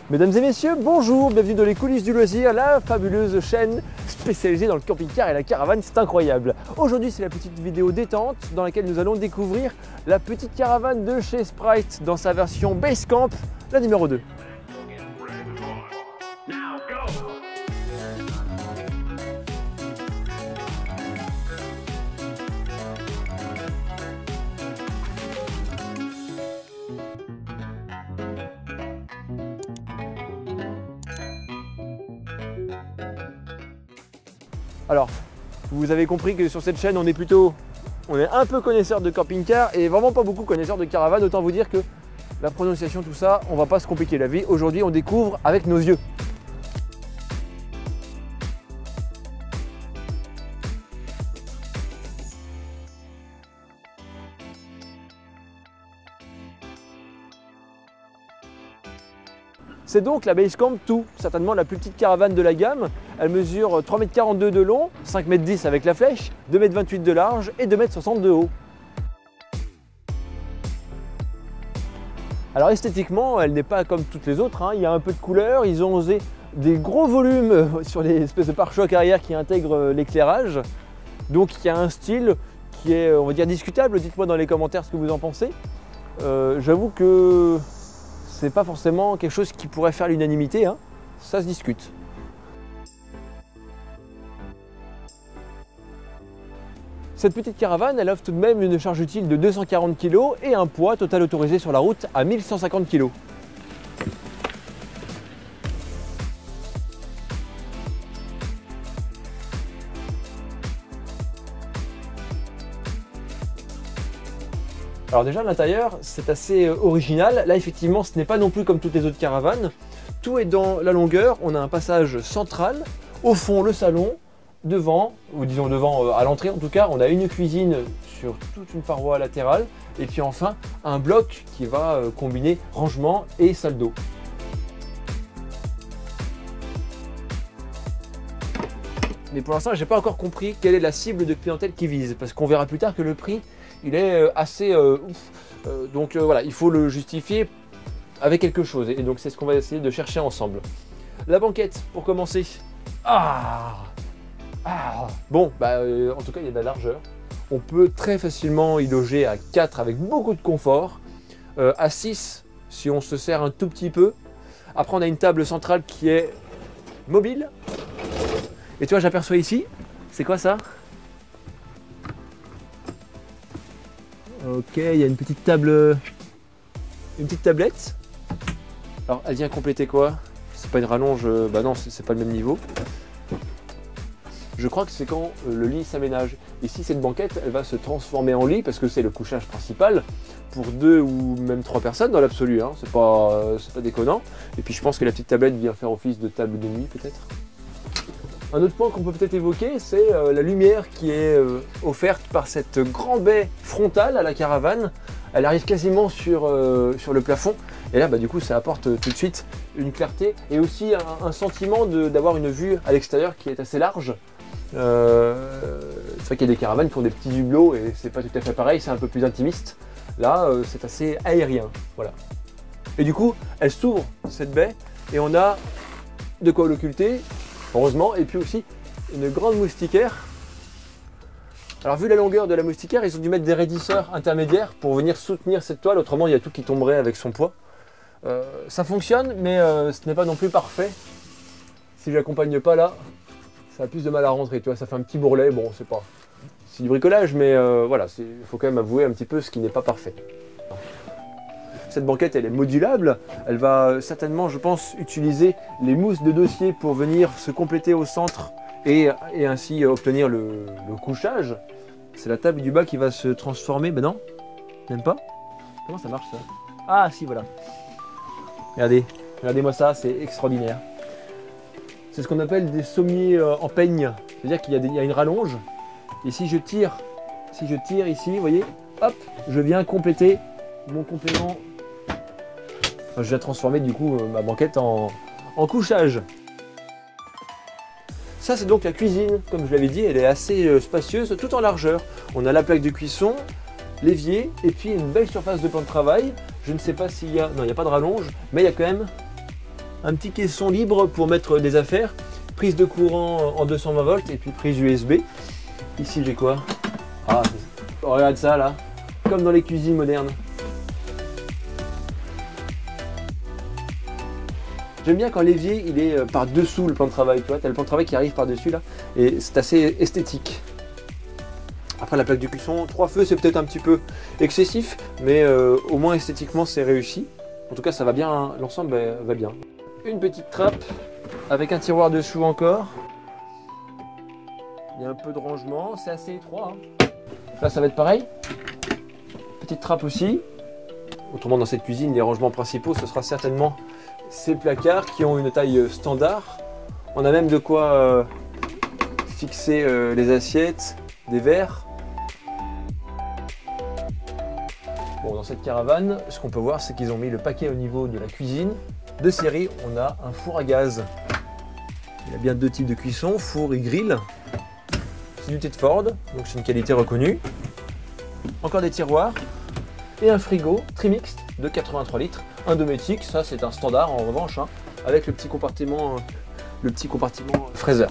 Mesdames et messieurs, bonjour, bienvenue dans les coulisses du loisir, la fabuleuse chaîne spécialisée dans le camping-car et la caravane, c'est incroyable. Aujourd'hui, c'est la petite vidéo détente dans laquelle nous allons découvrir la petite caravane de chez Sprite dans sa version Basecamp, la numéro 2. Alors, vous avez compris que sur cette chaîne, on est un peu connaisseur de camping-car et vraiment pas beaucoup connaisseur de caravane. Autant vous dire que la prononciation, tout ça, on va pas se compliquer la vie. Aujourd'hui, on découvre avec nos yeux. C'est donc la Basecamp 2, certainement la plus petite caravane de la gamme. Elle mesure 3,42 m de long, 5,10 m avec la flèche, 2,28 m de large et 2,60 m de haut. Alors esthétiquement, elle n'est pas comme toutes les autres, hein. Il y a un peu de couleur, ils ont osé des gros volumes sur les espèces de pare-chocs arrière qui intègrent l'éclairage. Donc il y a un style qui est, on va dire, discutable. Dites-moi dans les commentaires ce que vous en pensez. J'avoue que c'est pas forcément quelque chose qui pourrait faire l'unanimité, hein. Ça se discute. Cette petite caravane, elle offre tout de même une charge utile de 240 kg et un poids total autorisé sur la route à 1150 kg. Alors déjà, à l'intérieur, c'est assez original. Là, effectivement, ce n'est pas non plus comme toutes les autres caravanes. Tout est dans la longueur. On a un passage central. Au fond, le salon. Devant, ou disons devant à l'entrée en tout cas, on a une cuisine sur toute une paroi latérale. Et puis enfin, un bloc qui va combiner rangement et salle d'eau. Mais pour l'instant, j'ai pas encore compris quelle est la cible de clientèle qui vise. Parce qu'on verra plus tard que le prix, il est assez ouf. Donc voilà, il faut le justifier avec quelque chose. Et donc c'est ce qu'on va essayer de chercher ensemble. La banquette, pour commencer. Bon, en tout cas, il y a de la largeur. On peut très facilement y loger à 4 avec beaucoup de confort. À 6, si on se sert un tout petit peu. Après, on a une table centrale qui est mobile. Et tu vois, j'aperçois ici, c'est quoi ça? Ok, il y a une petite table, une petite tablette. Alors, elle vient compléter quoi? C'est pas une rallonge, bah non, c'est pas le même niveau. Je crois que c'est quand le lit s'aménage. Ici, cette banquette, elle va se transformer en lit parce que c'est le couchage principal pour 2 ou même 3 personnes dans l'absolu, hein. C'est pas déconnant. Et puis, je pense que la petite tablette vient faire office de table de nuit, peut-être. Un autre point qu'on peut peut-être évoquer, c'est la lumière qui est offerte par cette grande baie frontale à la caravane. Elle arrive quasiment sur le plafond. Et là, du coup, ça apporte tout de suite une clarté et aussi un sentiment d'avoir une vue à l'extérieur qui est assez large. C'est vrai qu'il y a des caravanes qui ont des petits hublots et c'est pas tout à fait pareil, c'est un peu plus intimiste. Là, c'est assez aérien, voilà. Et du coup, elle s'ouvre, cette baie, et on a de quoi l'occulter, heureusement, et puis aussi une grande moustiquaire. Alors vu la longueur de la moustiquaire, ils ont dû mettre des raidisseurs intermédiaires pour venir soutenir cette toile, autrement il y a tout qui tomberait avec son poids. Ça fonctionne, mais ce n'est pas non plus parfait. Si je l'accompagne pas là, ça a plus de mal à rentrer, tu vois, ça fait un petit bourrelet, bon c'est du bricolage, mais voilà, il faut quand même avouer un petit peu ce qui n'est pas parfait. Cette banquette, elle est modulable, elle va certainement, je pense, utiliser les mousses de dossier pour venir se compléter au centre et ainsi obtenir le couchage. C'est la table du bas qui va se transformer, ben non, même pas. Comment ça marche ça? Ah si, voilà. Regardez-moi ça, c'est extraordinaire. C'est ce qu'on appelle des sommiers en peigne. C'est-à-dire qu'il y a une rallonge. Et si je tire ici, vous voyez, hop, je viens compléter mon complément. Enfin, je viens transformer du coup ma banquette en couchage. Ça, c'est donc la cuisine. Comme je l'avais dit, elle est assez spacieuse, tout en largeur. On a la plaque de cuisson, l'évier et puis une belle surface de plan de travail. Je ne sais pas s'il y a... Non, il n'y a pas de rallonge, mais il y a quand même un petit caisson libre pour mettre des affaires, prise de courant en 220 volts et puis prise USB. Ici j'ai quoi? Ah, regarde ça là, comme dans les cuisines modernes. J'aime bien quand l'évier il est par dessous le plan de travail, tu vois, t'as le plan de travail qui arrive par dessus là, et c'est assez esthétique. Après la plaque de cuisson, 3 feux c'est peut-être un petit peu excessif, mais au moins esthétiquement c'est réussi. En tout cas ça va bien, hein. L'ensemble va bien. Une petite trappe avec un tiroir dessous encore. Il y a un peu de rangement, c'est assez étroit. Hein. Là ça va être pareil. Petite trappe aussi. Autrement dans cette cuisine, les rangements principaux ce sera certainement ces placards qui ont une taille standard. On a même de quoi fixer les assiettes, des verres. Bon, dans cette caravane, ce qu'on peut voir, c'est qu'ils ont mis le paquet au niveau de la cuisine. De série, on a un four à gaz. Il y a bien 2 types de cuisson, four et grill. C'est du Tedford, donc c'est une qualité reconnue. Encore des tiroirs et un frigo Trimix de 83 litres. Un domotique, ça c'est un standard en revanche, hein, avec le petit compartiment fraiseur.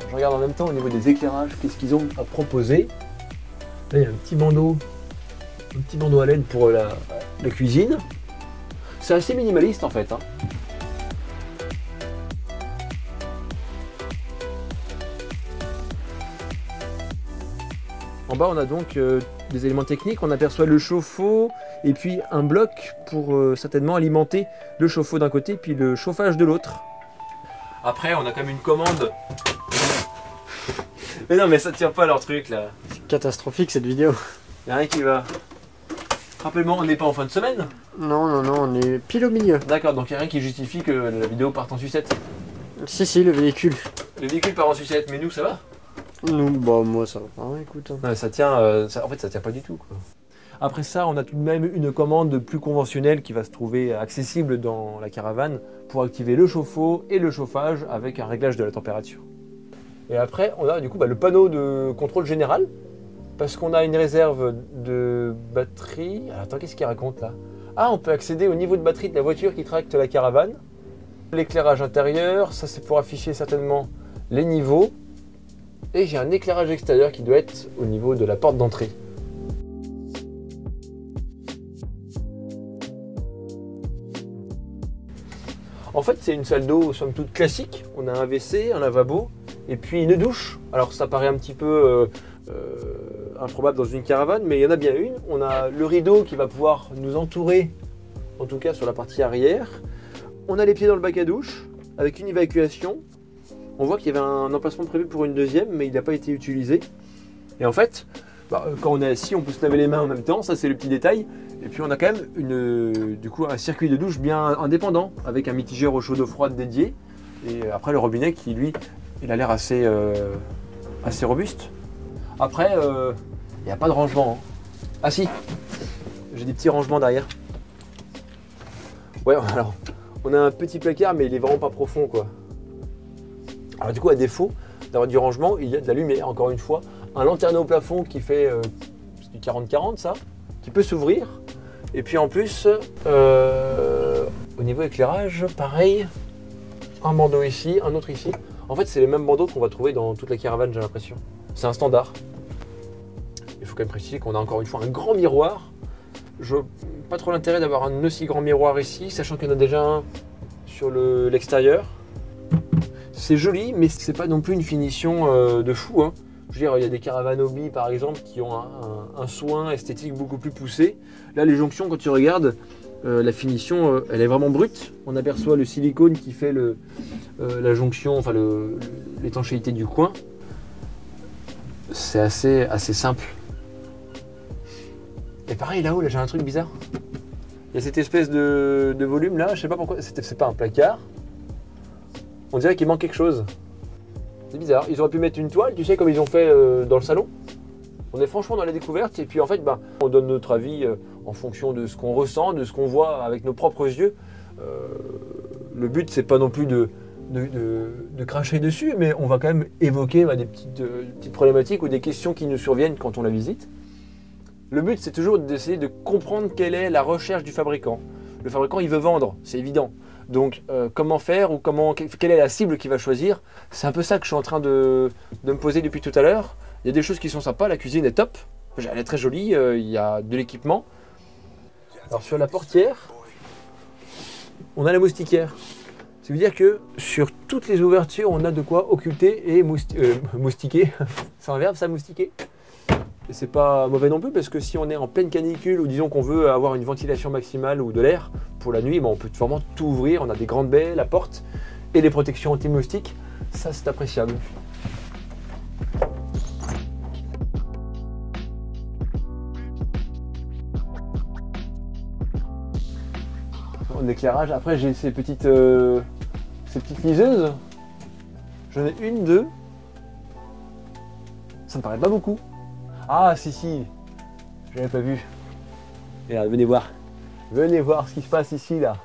Je regarde en même temps au niveau des éclairages, qu'est-ce qu'ils ont à proposer. Là il y a un petit bandeau à LED pour la cuisine. C'est assez minimaliste en fait. Hein. En bas on a donc des éléments techniques, on aperçoit le chauffe-eau et puis un bloc pour certainement alimenter le chauffe-eau d'un côté puis le chauffage de l'autre. Après on a quand même une commande. Mais non mais ça tient pas leur truc là. C'est catastrophique cette vidéo. Y'a rien qui va. Rappelle-moi, on n'est pas en fin de semaine? Non, on est pile au milieu. D'accord, donc y'a rien qui justifie que la vidéo parte en sucette. Si, le véhicule. Le véhicule part en sucette, mais nous ça va? Nous, bah moi ça va. Ah, écoute. Ouais, ça tient, en fait ça tient pas du tout quoi. Après ça, on a tout de même une commande plus conventionnelle qui va se trouver accessible dans la caravane pour activer le chauffe-eau et le chauffage avec un réglage de la température. Et après, on a du coup le panneau de contrôle général parce qu'on a une réserve de batterie. Alors, attends, qu'est-ce qu'il raconte là? Ah, on peut accéder au niveau de batterie de la voiture qui tracte la caravane. L'éclairage intérieur, ça c'est pour afficher certainement les niveaux. Et j'ai un éclairage extérieur qui doit être au niveau de la porte d'entrée. En fait, c'est une salle d'eau somme toute classique. On a un WC, un lavabo et puis une douche. Alors ça paraît un petit peu improbable dans une caravane, mais il y en a bien une. On a le rideau qui va pouvoir nous entourer, en tout cas sur la partie arrière. On a les pieds dans le bac à douche avec une évacuation. On voit qu'il y avait un emplacement prévu pour une deuxième, mais il n'a pas été utilisé. Et en fait, quand on est assis, on peut se laver les mains en même temps, ça c'est le petit détail. Et puis on a quand même un circuit de douche bien indépendant, avec un mitigeur au chaud d'eau froide dédié. Et après le robinet qui lui, il a l'air assez robuste. Après, il n'y a pas de rangement. Hein. Ah si, j'ai des petits rangements derrière. Ouais, alors, on a un petit placard, mais il est vraiment pas profond quoi. Alors du coup, à défaut d'avoir du rangement, il y a de la lumière, encore une fois. Un lanterneau au plafond qui fait du 40-40 ça, qui peut s'ouvrir. Et puis en plus, au niveau éclairage, pareil, un bandeau ici, un autre ici. En fait, c'est les mêmes bandeaux qu'on va trouver dans toute la caravane, j'ai l'impression. C'est un standard. Il faut quand même préciser qu'on a encore une fois un grand miroir. Je n'ai pas trop l'intérêt d'avoir un aussi grand miroir ici, sachant qu'il y en a déjà un sur l'extérieur. C'est joli, mais c'est pas non plus une finition de fou. Hein. Je veux dire, il y a des caravanes hobby par exemple qui ont un soin esthétique beaucoup plus poussé. Là, les jonctions, quand tu regardes, la finition, elle est vraiment brute. On aperçoit le silicone qui fait la jonction, enfin l'étanchéité du coin. C'est assez simple. Et pareil, là-haut, là, j'ai un truc bizarre. Il y a cette espèce de volume là, je sais pas pourquoi, c'est pas un placard. On dirait qu'il manque quelque chose. C'est bizarre. Ils auraient pu mettre une toile, tu sais, comme ils ont fait dans le salon. On est franchement dans la découverte et puis en fait, on donne notre avis en fonction de ce qu'on ressent, de ce qu'on voit avec nos propres yeux. Le but, c'est pas non plus de cracher dessus, mais on va quand même évoquer des petites problématiques ou des questions qui nous surviennent quand on la visite. Le but, c'est toujours d'essayer de comprendre quelle est la recherche du fabricant. Le fabricant, il veut vendre, c'est évident. Donc, comment faire ou quelle est la cible qu'il va choisir? C'est un peu ça que je suis en train de me poser depuis tout à l'heure. Il y a des choses qui sont sympas, la cuisine est top. Elle est très jolie, il y a de l'équipement. Alors, sur la portière, on a la moustiquaire. Ça veut dire que sur toutes les ouvertures, on a de quoi occulter et moustiquer. C'est un verbe, ça, moustiquer? Et c'est pas mauvais non plus parce que si on est en pleine canicule ou disons qu'on veut avoir une ventilation maximale ou de l'air pour la nuit, on peut vraiment tout ouvrir. On a des grandes baies, la porte et les protections anti-moustiques. Ça, c'est appréciable. En éclairage, après j'ai ces petites liseuses. J'en ai une, deux. Ça me paraît pas beaucoup. Ah si, je l'avais pas vu. Regarde, venez voir. Venez voir ce qui se passe ici là.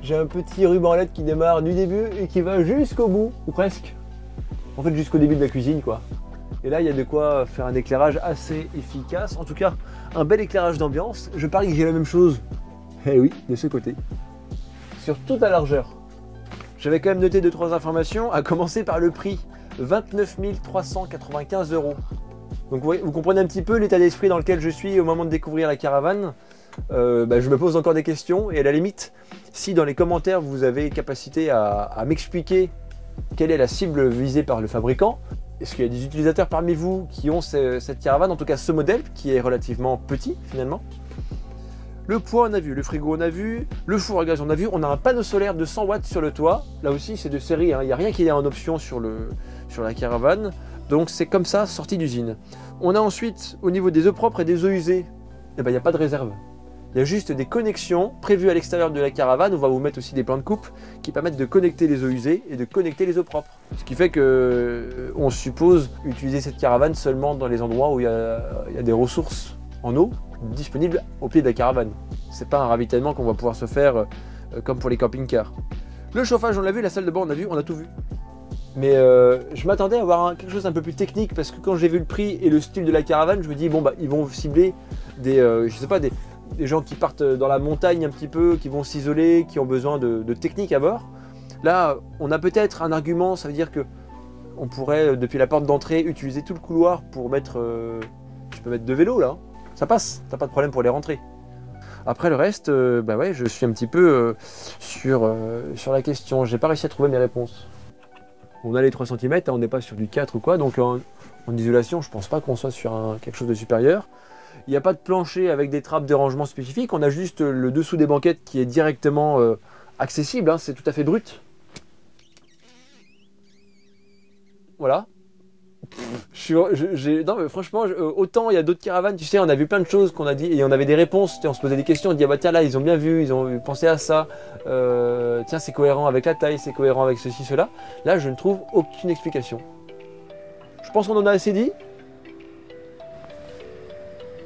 J'ai un petit ruban LED qui démarre du début et qui va jusqu'au bout, ou presque. En fait jusqu'au début de la cuisine quoi. Et là il y a de quoi faire un éclairage assez efficace. En tout cas, un bel éclairage d'ambiance. Je parie que j'ai la même chose. Eh oui, de ce côté. Sur toute la largeur. J'avais quand même noté 2-3 informations, à commencer par le prix. 29 395 €. Donc vous comprenez un petit peu l'état d'esprit dans lequel je suis au moment de découvrir la caravane. Je me pose encore des questions et à la limite, si dans les commentaires vous avez capacité à m'expliquer quelle est la cible visée par le fabricant, est-ce qu'il y a des utilisateurs parmi vous qui ont cette caravane, en tout cas ce modèle qui est relativement petit finalement. Le poids on a vu, le frigo on a vu, le four à gaz on a vu, on a un panneau solaire de 100 watts sur le toit, là aussi c'est de série, hein. Il n'y a rien qui est en option sur la caravane. Donc c'est comme ça, sorti d'usine. On a ensuite, au niveau des eaux propres et des eaux usées, il n'y a pas de réserve. Il y a juste des connexions prévues à l'extérieur de la caravane. On va vous mettre aussi des plans de coupe qui permettent de connecter les eaux usées et de connecter les eaux propres. Ce qui fait qu'on suppose utiliser cette caravane seulement dans les endroits où il y a des ressources en eau disponibles au pied de la caravane. C'est pas un ravitaillement qu'on va pouvoir se faire comme pour les camping-cars. Le chauffage, on l'a vu, la salle de bain, on a vu, on a tout vu. Mais je m'attendais à avoir quelque chose d'un peu plus technique parce que quand j'ai vu le prix et le style de la caravane, je me dis ils vont cibler des gens qui partent dans la montagne un petit peu, qui vont s'isoler, qui ont besoin de technique à bord. Là, on a peut-être un argument, ça veut dire que on pourrait depuis la porte d'entrée utiliser tout le couloir pour mettre, tu peux mettre 2 vélos là, ça passe, t'as pas de problème pour les rentrer. Après le reste, je suis un petit peu sur la question, j'ai pas réussi à trouver mes réponses. On a les 3 cm, on n'est pas sur du 4 ou quoi, donc en isolation, je pense pas qu'on soit sur quelque chose de supérieur. Il n'y a pas de plancher avec des trappes de rangement spécifiques, on a juste le dessous des banquettes qui est directement accessible, hein, c'est tout à fait brut. Voilà. Non mais franchement, autant il y a d'autres caravanes, tu sais, on a vu plein de choses qu'on a dit et on avait des réponses, on se posait des questions, on dit tiens là ils ont bien vu, ils ont pensé à ça, tiens c'est cohérent avec la taille, c'est cohérent avec ceci, cela. Là je ne trouve aucune explication. Je pense qu'on en a assez dit.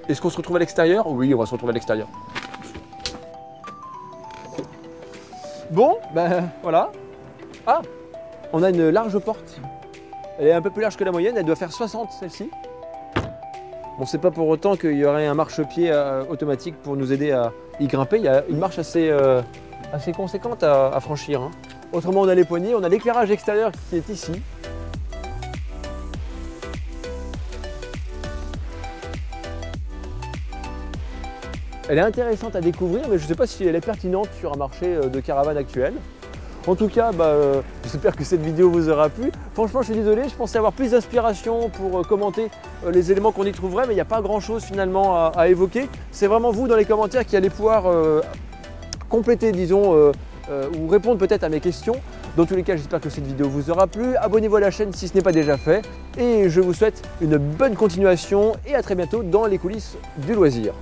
Est-ce qu'on se retrouve à l'extérieur? Oui, on va se retrouver à l'extérieur. Bon, voilà. Ah, on a une large porte. Elle est un peu plus large que la moyenne, elle doit faire 60 celle-ci. Bon, c'est pas pour autant qu'il y aurait un marchepied automatique pour nous aider à y grimper. Il y a une marche assez conséquente à franchir, hein. Autrement, on a les poignées, on a l'éclairage extérieur qui est ici. Elle est intéressante à découvrir, mais je ne sais pas si elle est pertinente sur un marché de caravane actuel. En tout cas, j'espère que cette vidéo vous aura plu. Franchement, je suis désolé, je pensais avoir plus d'inspiration pour commenter les éléments qu'on y trouverait, mais il n'y a pas grand-chose finalement à évoquer. C'est vraiment vous dans les commentaires qui allez pouvoir compléter, disons, ou répondre peut-être à mes questions. Dans tous les cas, j'espère que cette vidéo vous aura plu. Abonnez-vous à la chaîne si ce n'est pas déjà fait. Et je vous souhaite une bonne continuation et à très bientôt dans les coulisses du loisir.